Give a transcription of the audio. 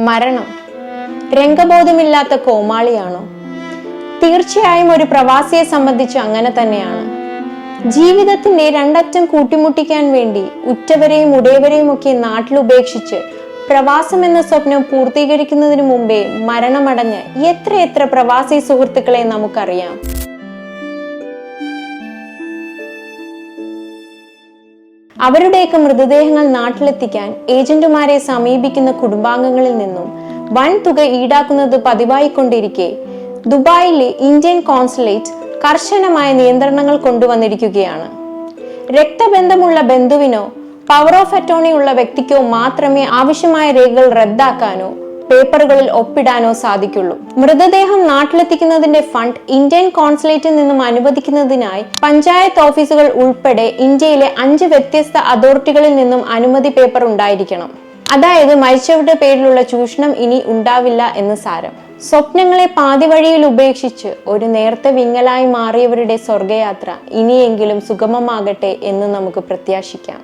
മരണം രംഗബോധമില്ലാത്ത കോമാളിയാണോ? തീർച്ചയായും ഒരു പ്രവാസിയെ സംബന്ധിച്ച് അങ്ങനെ തന്നെയാണ്. ജീവിതത്തിന്റെ രണ്ടറ്റം കൂട്ടിമുട്ടിക്കാൻ വേണ്ടി ഉറ്റവരെയും ഉടയവരെയും ഒക്കെ നാട്ടിൽ ഉപേക്ഷിച്ച് പ്രവാസം എന്ന സ്വപ്നം പൂർത്തീകരിക്കുന്നതിന് മുമ്പേ മരണമടഞ്ഞ് എത്ര പ്രവാസി സുഹൃത്തുക്കളെ നമുക്കറിയാം. അവരുടെയൊക്കെ മൃതദേഹങ്ങൾ നാട്ടിലെത്തിക്കാൻ ഏജന്റുമാരെ സമീപിക്കുന്ന കുടുംബാംഗങ്ങളിൽ നിന്നും വൻ തുക ഈടാക്കുന്നത് പതിവായിക്കൊണ്ടിരിക്കെ ദുബായിലെ ഇന്ത്യൻ കോൺസുലേറ്റ് കർശനമായ നിയന്ത്രണങ്ങൾ കൊണ്ടുവന്നിരിക്കുകയാണ്. രക്തബന്ധമുള്ള ബന്ധുവിനോ പവർ ഓഫ് അറ്റോർണി ഉള്ള വ്യക്തിക്കോ മാത്രമേ ആവശ്യമായ രേഖകൾ റദ്ദാക്കാനോ പേപ്പറുകളിൽ ഒപ്പിടാനോ സാധിക്കുള്ളൂ. മൃതദേഹം നാട്ടിലെത്തിക്കുന്നതിന്റെ ഫണ്ട് ഇന്ത്യൻ കോൺസുലേറ്റിൽ നിന്നും അനുവദിക്കുന്നതിനായി പഞ്ചായത്ത് ഓഫീസുകൾ ഉൾപ്പെടെ ഇന്ത്യയിലെ 5 വ്യത്യസ്ത അതോറിറ്റികളിൽ നിന്നും അനുമതി പേപ്പർ ഉണ്ടായിരിക്കണം. അതായത് മരിച്ചവരുടെ പേരിലുള്ള ചൂഷണം ഇനി ഉണ്ടാവില്ല എന്ന് സാരം. സ്വപ്നങ്ങളെ പാതി വഴിയിൽ ഉപേക്ഷിച്ച് ഒരു നേർത്ത വിങ്ങലായി മാറിയവരുടെ സ്വർഗയാത്ര ഇനിയെങ്കിലും സുഗമമാകട്ടെ എന്ന് നമുക്ക് പ്രത്യാശിക്കാം.